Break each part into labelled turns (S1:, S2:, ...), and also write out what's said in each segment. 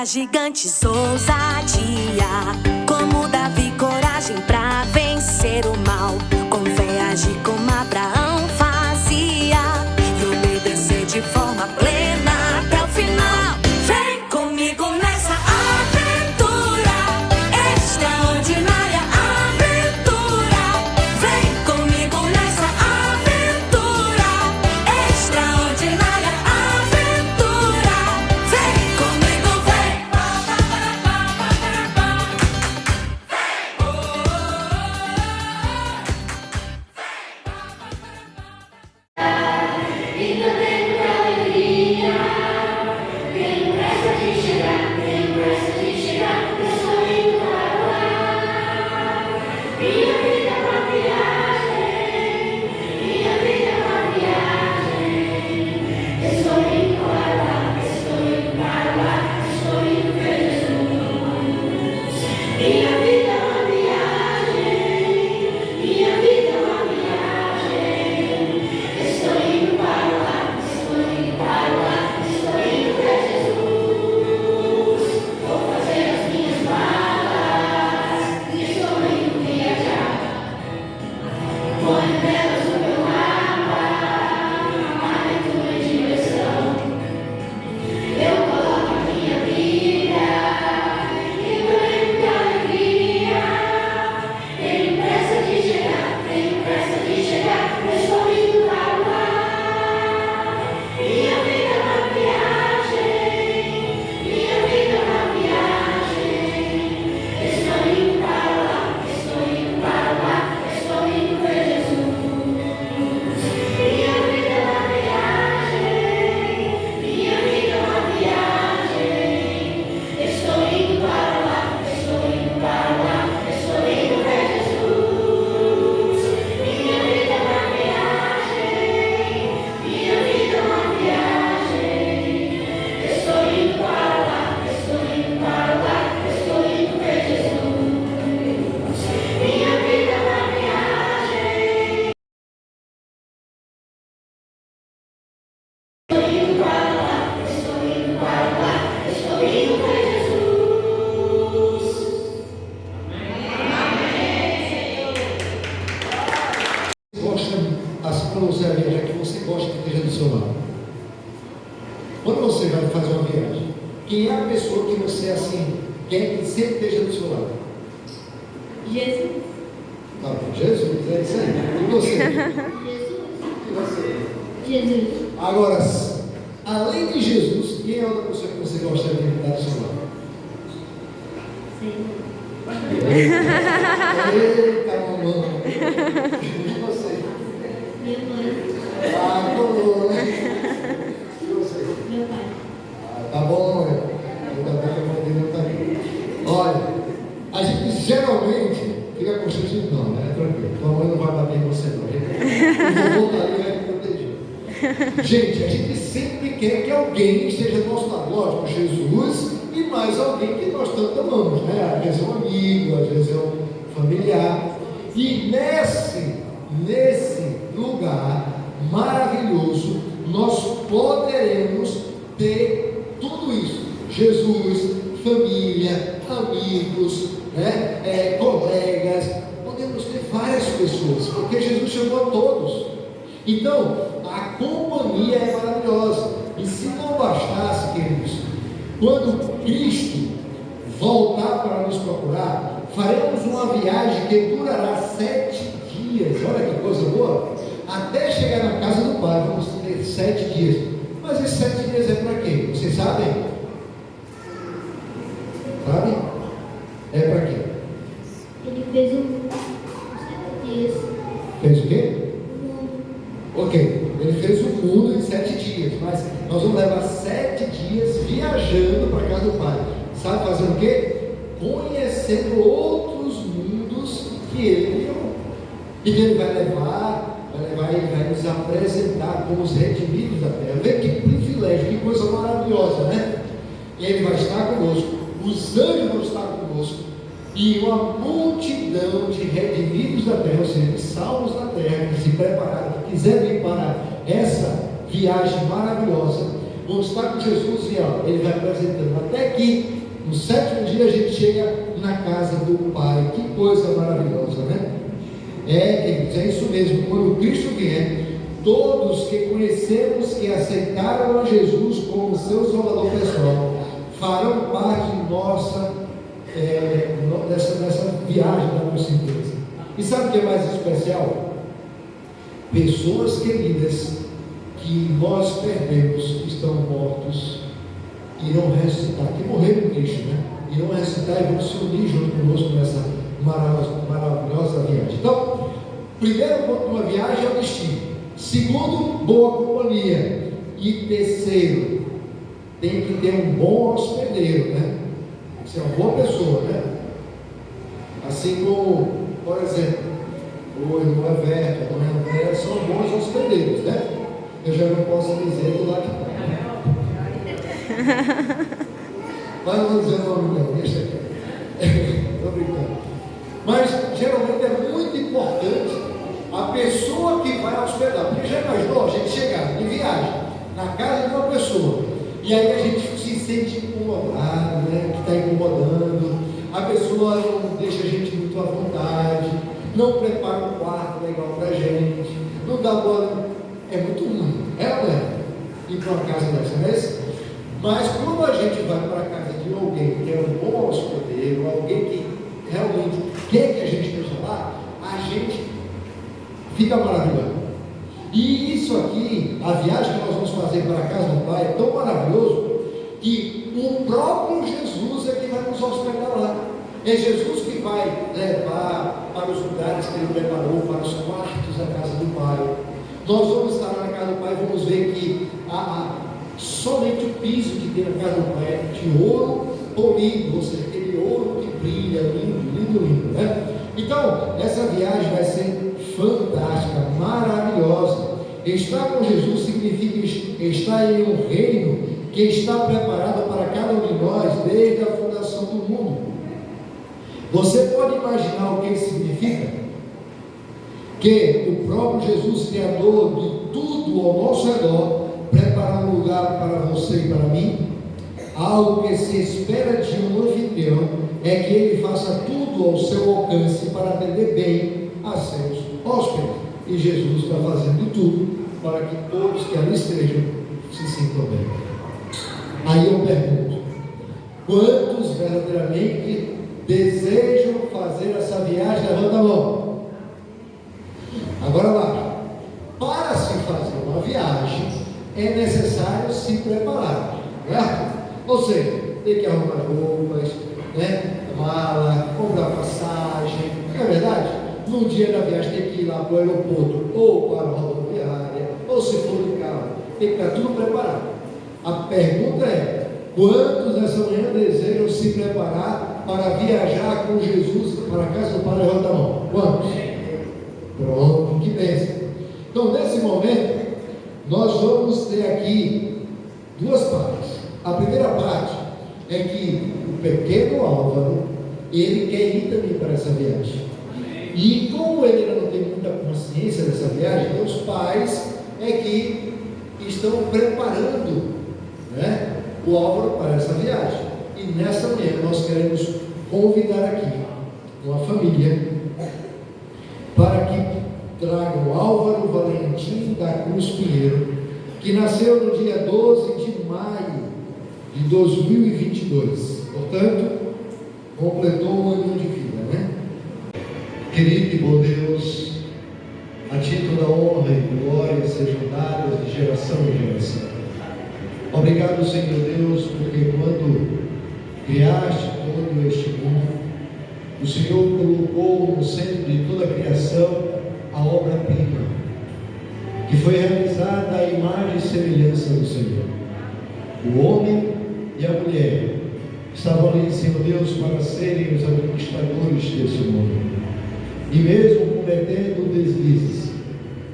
S1: gigantes, ousadia. Como Davi, coragem pra vencer o mal. Com fé agir como Abraão fazia. E obedecer de forma plena até o final. Vem comigo nessa aventura, extraordinária aventura. Vem comigo nessa aventura, extraordinária aventura. Vem comigo, vem.
S2: Assim para você viajar, que você gosta que esteja do seu lado. Quando você vai fazer uma viagem, quem é a pessoa que você assim quer que sempre esteja do seu lado?
S3: Jesus.
S2: Tá bom, Jesus, é isso aí. E você? E você?
S3: Jesus.
S2: Agora, além de Jesus, quem é a outra pessoa que você gosta de estar do seu lado?
S3: Senhor.
S2: Eita, mamãe. E você?
S3: Minha mãe.
S2: Ah, bom, né? E você?
S3: Meu pai.
S2: Ah, tá bom, né? Ainda bem que a mãe dele não está aqui. Olha, a gente geralmente fica constrangido, não, né? Tranquilo. Tua mãe não vai bater em você, não. Eu vou voltar ali e vai te proteger. Gente, a gente sempre quer que alguém esteja do nosso lado. Lógico, Jesus e mais alguém que nós tanto amamos, né? Às vezes é um amigo, às vezes é um familiar. E nesse lugar maravilhoso, nós poderemos ter tudo isso: Jesus, família, amigos, né? Colegas, podemos ter várias pessoas, porque Jesus chamou a todos. Então, a companhia é maravilhosa. E se não bastasse, queridos, quando Cristo voltar para nos procurar, faremos uma viagem que durará 7 dias. Olha que coisa boa! Até chegar na casa do Pai, vamos ter 7 dias. Mas esses 7 dias é para quê? Vocês sabem? Sabem? É para quê?
S3: Ele fez 7 dias.
S2: Fez o quê? Ok, ele fez o mundo em 7 dias, mas nós vamos levar 7 dias viajando para a casa do Pai. Sabe fazer o quê? Conhecendo outros mundos que ele criou. E que ele vai levar e vai nos apresentar como os redimidos da terra. Vê que privilégio, que coisa maravilhosa, né? E ele vai estar conosco, os anjos vão estar conosco, e uma multidão de redimidos da terra, ou seja, de salvos da terra, que se prepararam, que quiserem vir para essa viagem maravilhosa, vão estar com Jesus e ó, ele vai apresentando. Até que no 7º dia a gente chega na casa do Pai. Que coisa maravilhosa, né? É isso mesmo. Quando Cristo vier, todos que conhecemos, que aceitaram a Jesus como seu Salvador pessoal, farão parte de dessa viagem da nossa empresa. E sabe o que é mais especial? Pessoas queridas que nós perdemos, que estão mortos, irão ressuscitar, que morreram em Cristo, né? Irão ressuscitar e vão se unir junto conosco nessa maravilhosa viagem. Então, primeiro ponto de uma viagem é o destino. Segundo, boa companhia. E terceiro, tem que ter um bom hospedeiro, né? Tem que ser uma boa pessoa, né? Assim como, por exemplo, o irmão Everto, a dona Andréa são bons hospedeiros, né? Eu já não posso dizer do lado de cá. Mas não vou dizer o nome não, deixa aqui. Estou brincando. Mas geralmente é muito importante a pessoa que vai hospedar. Porque já imaginou a gente chegar em viagem na casa de uma pessoa e aí a gente se sente incomodado, né? Que está incomodando, a pessoa não deixa a gente muito à vontade, não prepara um quarto legal para a gente, não dá boa. É muito ruim, é ou não é? Ir para uma casa dessa, não é isso? Mas quando a gente vai para a casa de alguém que é um bom hospedeiro, alguém que realmente quer que a gente esteja lá, a gente fica maravilhoso. E isso aqui, a viagem que nós vamos fazer para a casa do Pai é tão maravilhoso que o próprio Jesus é que vai nos hospedar lá. É Jesus que vai levar para os lugares que Ele preparou, para os quartos da casa do Pai. Nós vamos estar na casa do Pai e vamos ver que somente o piso que tem na casa do Pai é de ouro polido, ou seja, aquele ouro que brilha, lindo, né? Então, essa viagem vai ser fantástica, maravilhosa. Estar com Jesus significa estar em um reino que está preparado para cada um de nós desde a fundação do mundo. Você pode imaginar o que isso significa? Que o próprio Jesus, Criador de tudo ao nosso redor, prepara um lugar para você e para mim. Algo que se espera de um anfitrião é que ele faça tudo ao seu alcance para atender bem a seus hóspedes. E Jesus está fazendo tudo para que todos que ali estejam se sintam bem. Aí eu pergunto: quantos verdadeiramente desejam fazer essa viagem? Levanta a mão. Agora lá, para se fazer uma viagem é necessário se preparar, certo? Ou seja, tem que arrumar roupas, né? Mala, comprar passagem, não é verdade? No dia da viagem tem que ir lá para o aeroporto ou para a rodoviária, ou se for de carro, tem que estar tudo preparado. A pergunta é: quantos nessa manhã desejam se preparar para viajar com Jesus para a casa do Pai? Levanta a mão. Quantos? Pronto, que bênção. Então, nesse momento, nós vamos ter aqui duas partes. A primeira parte é que o pequeno Álvaro, ele quer ir também para essa viagem. E como ele ainda não tem muita consciência dessa viagem, os pais é que estão preparando, né, o Álvaro para essa viagem. E nessa manhã nós queremos convidar aqui uma família para que tragam Álvaro Valentim da Cruz Pinheiro, que nasceu no dia 12 de maio de 2022, portanto, completou um ano de vida, né? Querido e bom Deus, a ti toda honra e glória sejam dadas de geração em geração. Obrigado, Senhor Deus, porque quando criaste todo este mundo, o Senhor colocou no centro de toda a criação a obra-prima, que foi realizada à imagem e semelhança do Senhor. O homem e a mulher estavam ali, Senhor Deus, para serem os administradores desse mundo. E mesmo cometendo deslizes,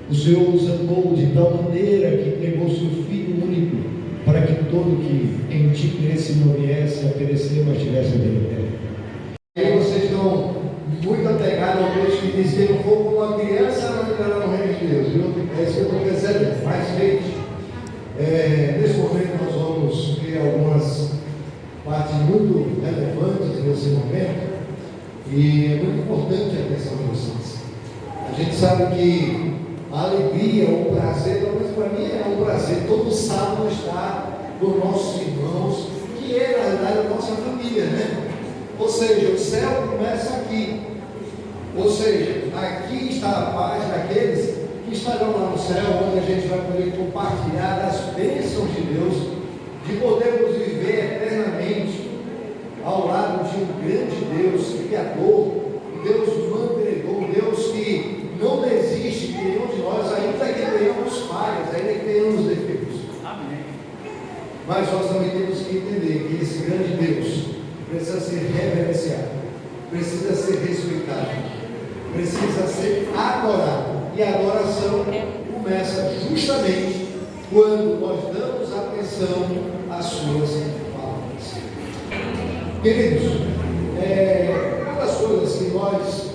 S2: o Senhor os amou de tal maneira que entregou seu Filho único, para que todo que em ti cresce não viesse a perecer, mas tivesse a vida eterna. Aí vocês estão muito apegados ao Deus que diz que não for como uma criança, não entrará no reino de Deus, viu? É isso que eu estou percebendo. Mas, gente, nesse momento nós algumas partes muito relevantes nesse momento, e é muito importante a atenção de vocês. A gente sabe que a alegria, o prazer, pelo menos para mim é um prazer, todo sábado estar com nossos irmãos, que é na realidade a nossa família, né? Ou seja, o céu começa aqui. Ou seja, aqui está a paz daqueles que estarão lá no céu, onde a gente vai poder compartilhar das bênçãos de Deus, de podermos viver eternamente ao lado de um grande Deus, Criador, um Deus mantenedor, um Deus que não desiste de nenhum de nós, ainda que tenhamos falhas, ainda que tenhamos defeitos. Amém. Mas nós também temos que entender que esse grande Deus precisa ser reverenciado, precisa ser respeitado, precisa ser adorado. E a adoração começa justamente quando nós damos atenção às suas palavras. Queridos, uma das coisas que nós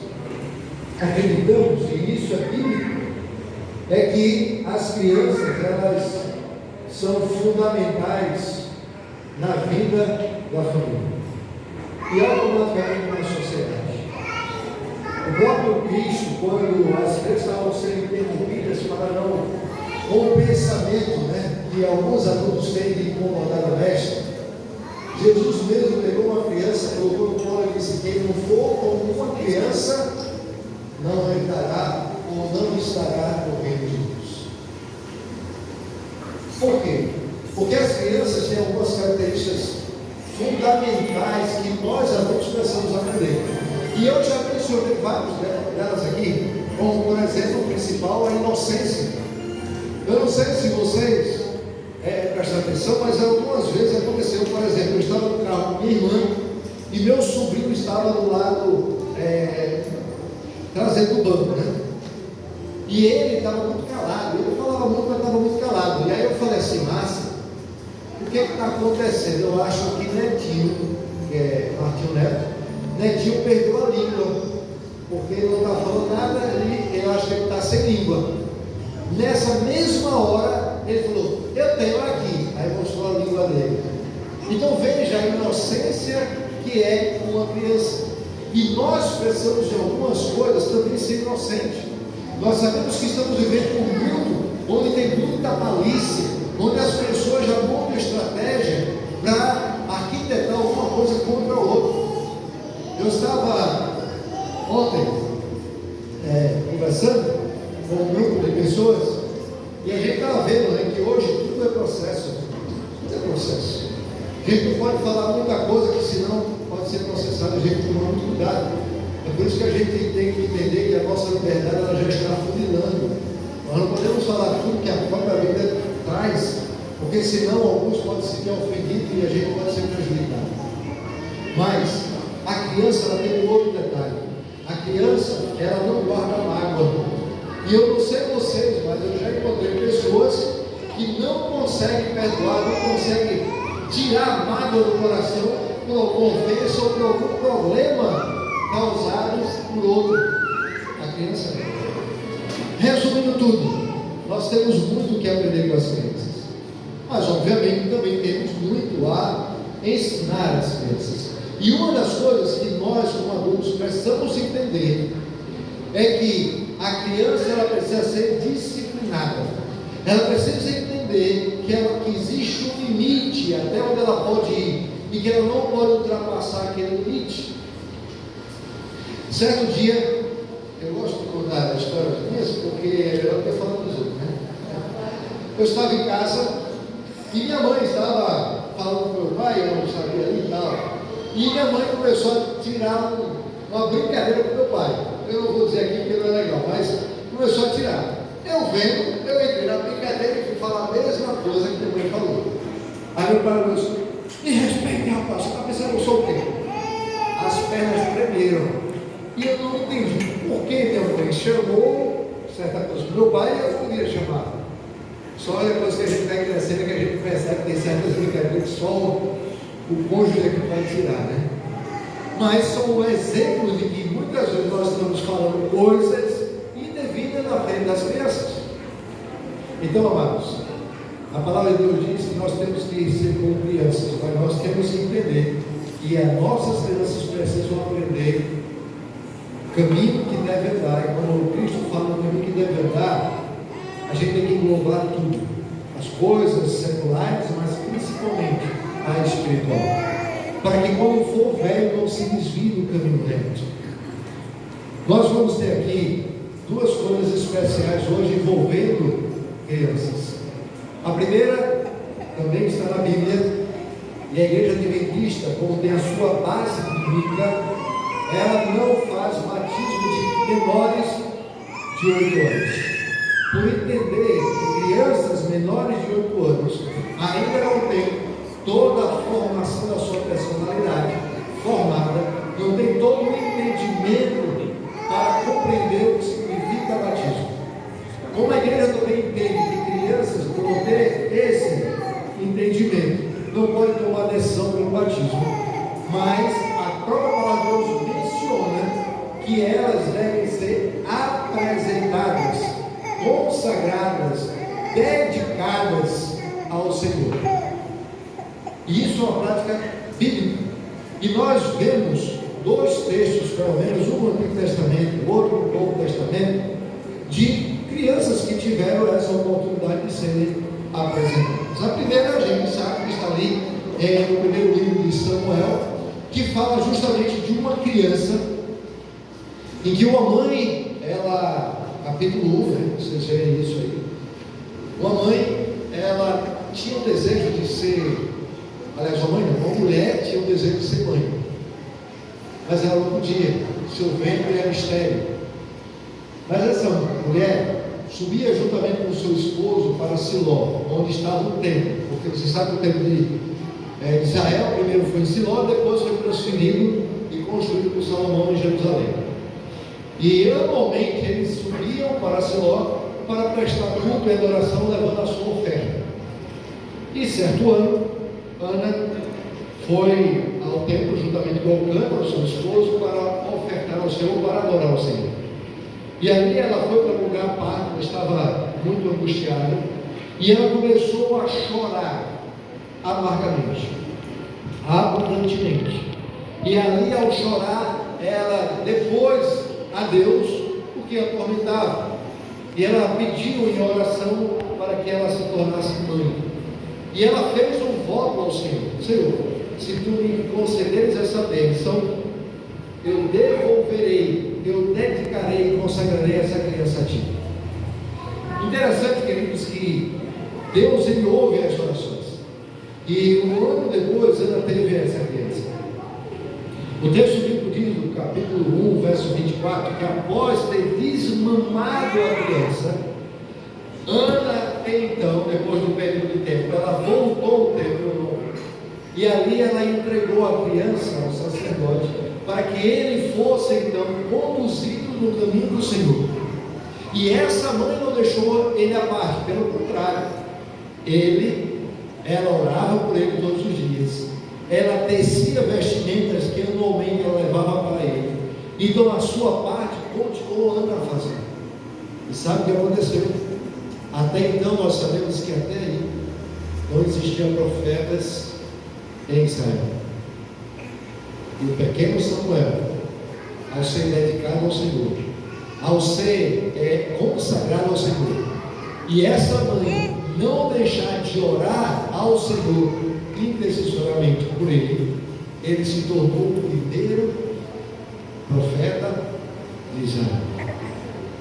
S2: acreditamos, e isso é bíblico, é que as crianças, elas são fundamentais na vida da família e automaticamente na sociedade. O próprio Cristo, quando as crianças estavam sendo interrompidas para não, com o pensamento, que alguns adultos têm de incomodar a mestre, Jesus mesmo pegou uma criança, colocou no colo e disse: quem não for como uma criança não entrará ou não estará no reino de Deus. Por quê? Porque as crianças têm algumas características fundamentais que nós adultos precisamos aprender. E eu já mencionei várias delas aqui, como por exemplo, o principal, a inocência. Eu não sei se vocês prestam atenção, mas algumas vezes aconteceu, por exemplo, eu estava no carro com minha irmã e meu sobrinho estava do lado trazendo o banco, E ele estava muito calado, ele falava muito, mas estava muito calado. E aí eu falei assim: Márcia, o que está acontecendo? Eu acho que Netinho, que é Martinho Neto, Netinho perdeu a língua, porque ele não está falando nada, eu acho que ele está sem língua. Nessa mesma hora, ele falou: eu tenho aqui. Aí mostrou a língua dele. Então veja a inocência que é uma criança. E nós precisamos de algumas coisas também ser inocentes. Nós sabemos que estamos vivendo um mundo onde tem muita malícia, onde as pessoas já montam estratégia para arquitetar alguma coisa contra o outro. Eu estava ontem conversando com um grupo de pessoas e a gente estava vendo que hoje tudo é processo. Tudo é processo. A gente não pode falar muita coisa que senão pode ser processado, a gente toma muito cuidado. É por isso que a gente tem que entender que a nossa liberdade ela já está funilando. Nós não podemos falar tudo que a própria Bíblia traz, porque senão alguns podem se ter ofendidos e a gente pode ser prejudicado. Mas a criança ela tem um outro detalhe. A criança ela não guarda mágoa. E eu não sei vocês, mas eu já encontrei pessoas que não conseguem perdoar, não conseguem tirar a mágoa do coração por alguma ofensa ou por algum problema causado por outro. A criança é. Resumindo tudo, nós temos muito que aprender com as crianças, mas obviamente também temos muito a ensinar as crianças. E uma das coisas que nós como adultos precisamos entender é que a criança ela precisa ser disciplinada. Ela precisa entender que existe um limite até onde ela pode ir e que ela não pode ultrapassar aquele limite. Certo dia, eu gosto de contar a história minhas porque é melhor que eu falar dos outros, Eu estava em casa e minha mãe estava falando com meu pai, eu não sabia ali e tal, e minha mãe começou a tirar uma brincadeira com meu pai. Eu não vou dizer aqui porque não é legal, mas começou a tirar. Eu vendo, eu entrei na brincadeira e fui falar a mesma coisa que minha mãe falou. Aí meu pai falou assim: me respeite, rapaz, você está pensando que eu sou o quê? As pernas tremeram. E eu não entendi por que minha mãe chamou certa coisa para meu pai e eu podia chamar. Só depois que a gente vai crescendo que a gente percebe que tem certas brincadeiras que só o cônjuge é que pode tirar, Mas são exemplos de que muitas vezes nós estamos falando coisas indevidas na frente das crianças. Então, amados, A palavra de Deus diz que nós temos que ser como crianças, mas nós temos que entender que as nossas crianças precisam aprender o caminho que deve andar. E quando Cristo fala o caminho que deve andar, a gente tem que englobar tudo, as coisas seculares, mas principalmente a espiritual, para que quando for velho não se desvie do caminho reto. Nós vamos ter aqui duas coisas especiais hoje envolvendo crianças. A primeira também está na Bíblia, e a Igreja Adventista, como tem a sua base bíblica, ela não faz batismo de menores de 8 anos. Por entender que crianças menores de 8 anos ainda não têm toda a formação da sua personalidade formada, não tem todo o entendimento para compreender o que significa batismo. Como a igreja também entende que crianças, por ter esse entendimento, não podem tomar decisão pelo batismo, mas a própria palavra de Deus menciona que elas devem ser apresentadas, consagradas, dedicadas ao Senhor. E isso é uma prática bíblica. E nós vemos dois textos, pelo menos, um no Antigo Testamento, outro no Novo Testamento, de crianças que tiveram essa oportunidade de serem apresentadas. A primeira, a gente sabe que está ali no primeiro livro de Samuel, que fala justamente de uma criança em que uma mãe, ela, capítulo 1, né, vocês veem isso aí, uma mãe, ela tinha o desejo de ser, aliás, uma mulher tinha o desejo de ser mãe, mas ela não podia, seu ventre era estéril. Mas essa mulher subia juntamente com o seu esposo para Siló, onde estava o templo, porque você sabe que o templo de Israel primeiro foi em Siló, depois foi transferido e construído por Salomão em Jerusalém. E anualmente eles subiam para Siló para prestar culto e adoração, levando a sua oferta. E certo ano, Ana foi ao templo juntamente com Elcana, o seu esposo, para ofertar ao Senhor, para adorar ao Senhor. E ali ela foi para um lugar à parte, ela estava muito angustiada, e ela começou a chorar amargamente, abundantemente. E ali, ao chorar, ela depôs a Deus o que a atormentava, e ela pediu em oração para que ela se tornasse mãe. E ela fez um voto ao Senhor: Senhor, se tu me concederes essa bênção, eu devolverei, eu dedicarei e consagrarei essa criança a ti. Interessante, queridos, que Deus, ele ouve as orações. E um ano depois ela teve essa criança. O texto bíblico diz, no capítulo 1, verso 24, que após ter desmamado a criança, Ana, então, depois do período de tempo, ela voltou ao templo, e ali ela entregou a criança ao sacerdote, para que ele fosse então conduzido no caminho do Senhor. E essa mãe não deixou ele à parte, pelo contrário, ela orava por ele todos os dias, ela tecia vestimentas que anualmente ela levava para ele. Então a sua parte continuou Ana a fazer. E sabe o que aconteceu? Até então nós sabemos que até aí não existiam profetas em Israel. E o pequeno Samuel, ao ser dedicado ao Senhor, ao ser consagrado ao Senhor, e essa mãe não deixar de orar ao Senhor intercessoramente por ele, ele se tornou o primeiro profeta de Israel.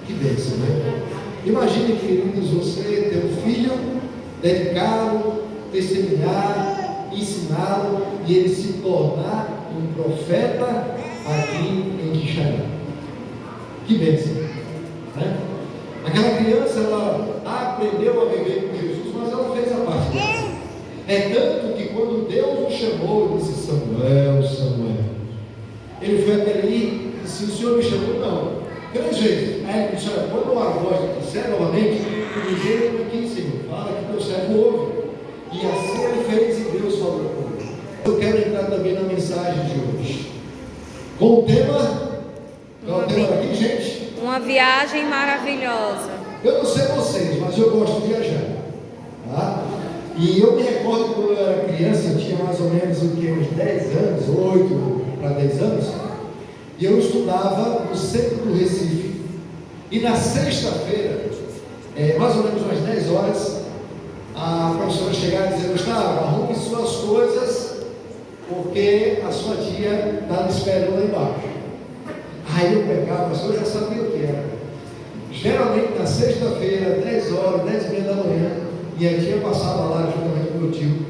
S2: Que bênção, né? Imagine, queridos, você ter um filho, dedicá-lo, testemunhar, ensiná-lo, e ele se tornar um profeta aqui em Quixará. Que bênção, né? Aquela criança, ela aprendeu a viver com Jesus, mas ela fez a parte dela. É tanto que quando Deus o chamou, ele disse: Samuel, Samuel. Ele foi até ali e disse: o Senhor me chamou? Não. 3 vezes. Aí ele disse: olha, quando a voz disser novamente, dizer aqui, Senhor, fala que teu servo ouve. E assim ele fez, e Deus falou com ele. Eu quero entrar também na mensagem de hoje, com o tema, qual é o tema aqui, gente?
S4: Uma viagem maravilhosa.
S2: Eu não sei vocês, mas eu gosto de viajar, tá? E eu me recordo quando eu era criança, eu tinha mais ou menos uns 10 anos, 8 para 10 anos, e eu estudava no centro do Recife. E na sexta-feira, mais ou menos umas 10 horas, a professora chegava e dizia: Gustavo, arrume suas coisas, porque a sua tia está lhe esperando lá embaixo. Aí eu pegava, mas eu já sabia o que era. Geralmente na sexta-feira, 10 horas, 10h30 da manhã, e a tia passava lá juntamente com meu tio.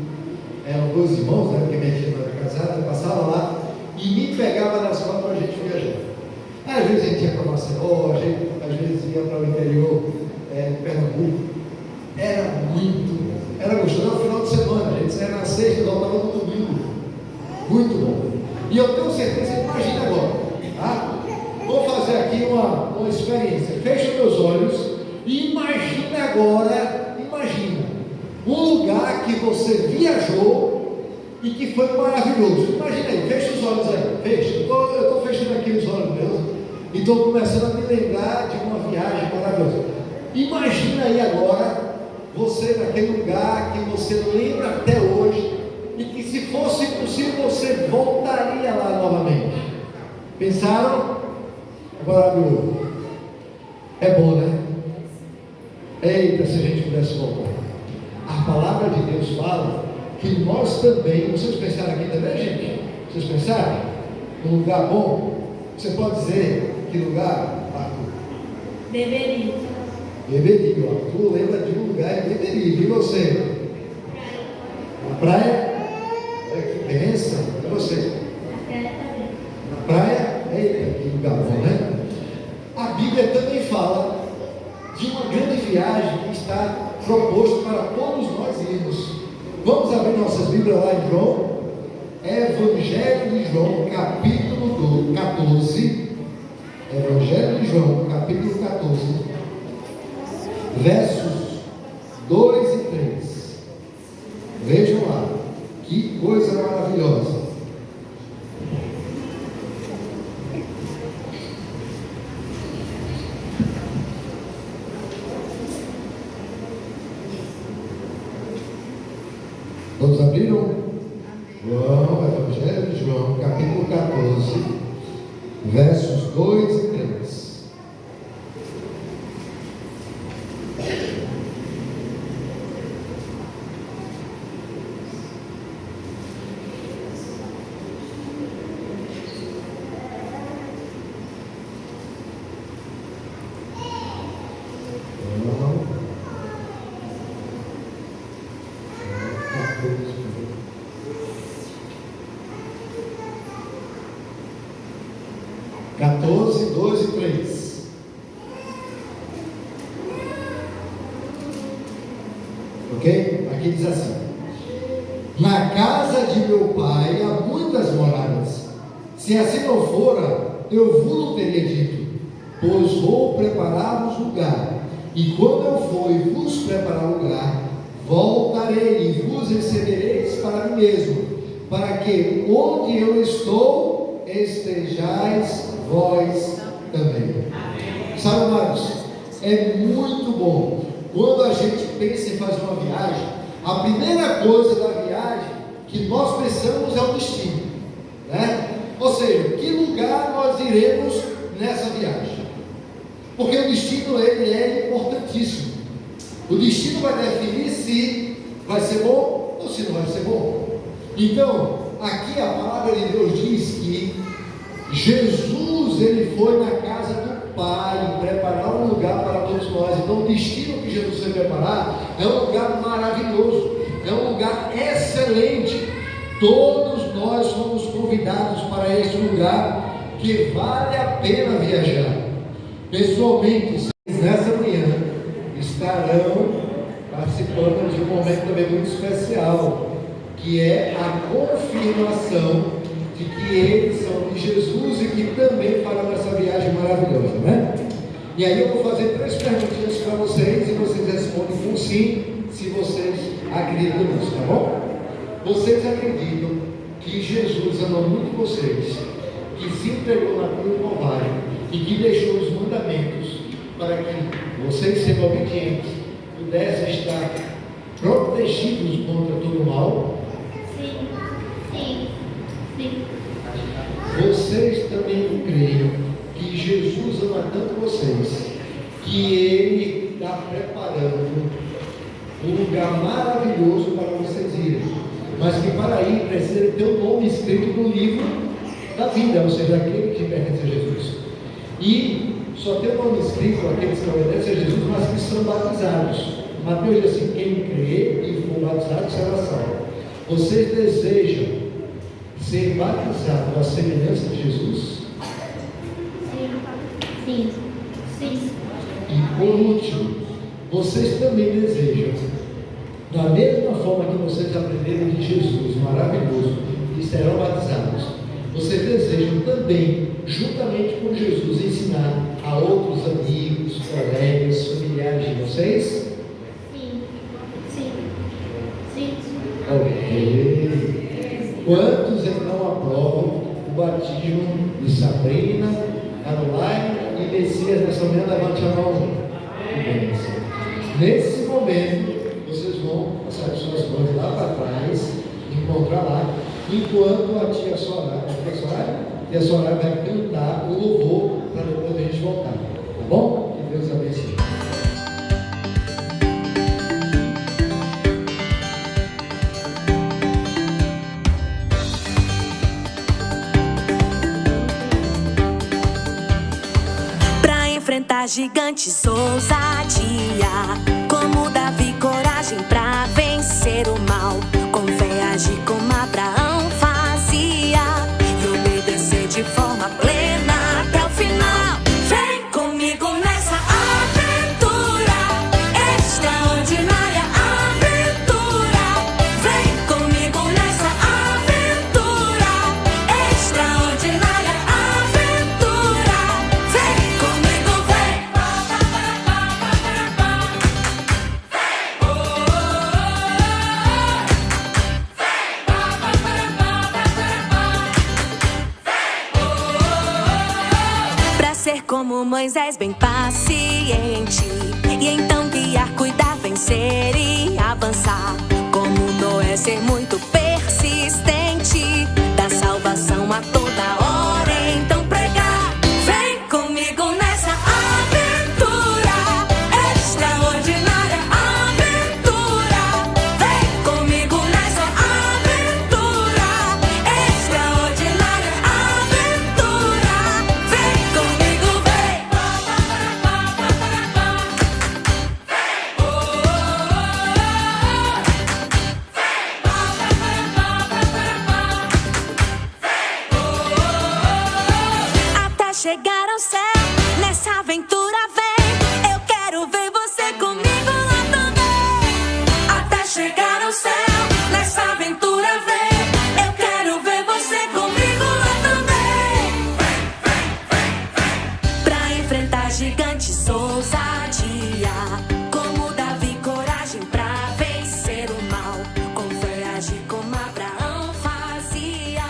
S2: Eram 2 irmãos, né, porque minha tia não era casada, passava lá e me pegava nas mãos para a gente viajar. Às vezes a gente ia para Maceió, às vezes ia para o interior, Pernambuco. Era gostoso, era o final de semana, a gente saía na sexta e voltava no domingo. Muito bom. E eu tenho certeza, imagina agora, tá? Vou fazer aqui uma experiência. Fecha meus olhos e imagina agora, um lugar que você viajou e que foi maravilhoso. Imagina aí, fecha os olhos aí, fecha. Eu estou fechando aqui os olhos meus e estou começando a me lembrar de uma viagem maravilhosa. Imagina aí agora, você naquele lugar que você lembra até hoje e que, se fosse possível, você voltaria lá novamente. Pensaram? Agora abre o olho. É bom, né? Eita, se a gente pudesse voltar. A palavra de Deus fala que nós também, vocês pensaram aqui também, gente? Vocês pensaram? Um lugar bom? Você pode dizer que lugar, Arthur?
S3: Beberibe.
S2: Beberibe, Arthur lembra de um lugar em Beberibe. E você? Na praia? Que bênção. E você?
S3: Na praia também.
S2: Na praia? Eita, que lugar bom, né? A Bíblia também fala de uma grande viagem que está proposta para todos nós irmos. Vamos abrir nossas Bíblias lá em João, Evangelho de João, capítulo 14. Evangelho de João, capítulo 14, versos 2 e 3. Vejam lá, que coisa maravilhosa. Todos abriram? João, Evangelho de João, capítulo 14, versos 2 e 3. Ok? Aqui diz assim: na casa de meu pai há muitas moradas. Se assim não fora, eu vos teria dito, pois vou preparar-vos lugar. E quando eu for e vos preparar lugar, voltarei e vos recebereis para mim mesmo, para que onde eu estou, estejais vós também. Sabe, amados, é muito bom quando a gente pensa em fazer uma viagem. A primeira coisa da viagem que nós pensamos é o destino, né? Ou seja, que lugar nós iremos nessa viagem, porque o destino ele é importantíssimo. O destino vai definir se vai ser bom ou se não vai ser bom. Então, aqui a palavra de Deus diz que Jesus, ele foi na casa do Pai preparar um lugar para todos nós. Então, o destino que Jesus foi preparar é um lugar maravilhoso, é um lugar excelente. Todos nós somos convidados para esse lugar que vale a pena viajar. Pessoalmente, nessa manhã estarão participando de um momento também muito especial, que é a confirmação de que eles são de Jesus e que também farão essa viagem maravilhosa, né? E aí eu vou fazer 3 perguntinhas para vocês e vocês respondem com sim, se vocês acreditam nisso, tá bom? Vocês acreditam que Jesus ama muito vocês, que se entregou na cruz do Calvário e que deixou os mandamentos para que vocês, sendo obedientes, pudessem estar prontos protegidos contra todo o mal?
S3: Sim. Sim. Sim.
S2: Vocês também creem que Jesus ama tanto vocês, que Ele está preparando um lugar maravilhoso para vocês irem, mas que para ir precisa ter um nome escrito no livro da vida, ou seja, aquele que pertence a Jesus. E só tem o nome escrito aqueles que obedecem a Jesus, mas que são batizados. Mateus diz assim: quem crer e for batizado será salvo. Vocês desejam ser batizados à semelhança de Jesus?
S3: Sim. Sim.
S2: E por último, vocês também desejam, da mesma forma que vocês aprenderam de Jesus, maravilhoso, e serão batizados, vocês desejam também, juntamente com Jesus, ensinar a outros amigos, colegas, familiares de vocês?
S3: Sim. Sim. Sim.
S2: Ok. Quantos então aprovam o batismo de Sabrina, Caroline e Messias nessa manhã? Levante a mão. Nesse momento, vocês vão passar as suas mãos lá para trás, encontrar lá, enquanto a tia Soraya vai cantar o louvor para depois a gente voltar. Tá bom? Que Deus abençoe.
S1: Enfrentar gigantes, ousadia, como Davi, coragem pra vencer o mal, com fé agir como Abraão fazia, e obedecer de forma plena até o final. Vem comigo nessa aventura, extraordinária aventura. Vem comigo nessa aventura, extraordinária aventura. Vem comigo. Ser como Moisés, bem paciente, e então guiar, cuidar, vencer e avançar. Como Noé, ser muito persistente, dar salvação a toda hora, então pregar. Vem comigo nessa aventura, extraordinária aventura. Vem comigo nessa aventura, extraordinária aventura. Vem comigo. Chegar ao céu, nessa aventura vem. Eu quero ver você comigo lá também. Até chegar ao céu, nessa aventura vem. Eu quero ver você comigo lá também. Pra enfrentar gigantes, ousadia, como Davi, coragem pra vencer o mal, com fé agir como Abraão fazia,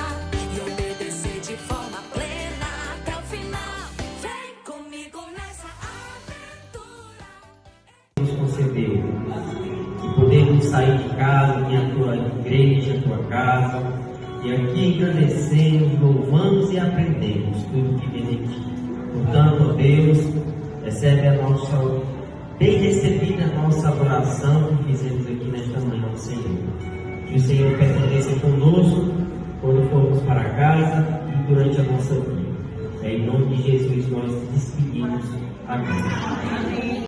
S1: e obedecer de forma plena até o final. Vem comigo nessa aventura.
S4: Nos concedeu que podemos sair de casa, vir à tua igreja, à tua casa, e aqui engrandecemos, louvamos e aprendemos tudo que vem de ti. Portanto, ó Deus, recebe a nossa, bem recebida a nossa adoração que fizemos aqui nesta manhã ao Senhor. Que o Senhor permaneça conosco quando formos para casa e durante a nossa vida. Em nome de Jesus nós despedimos. Amém.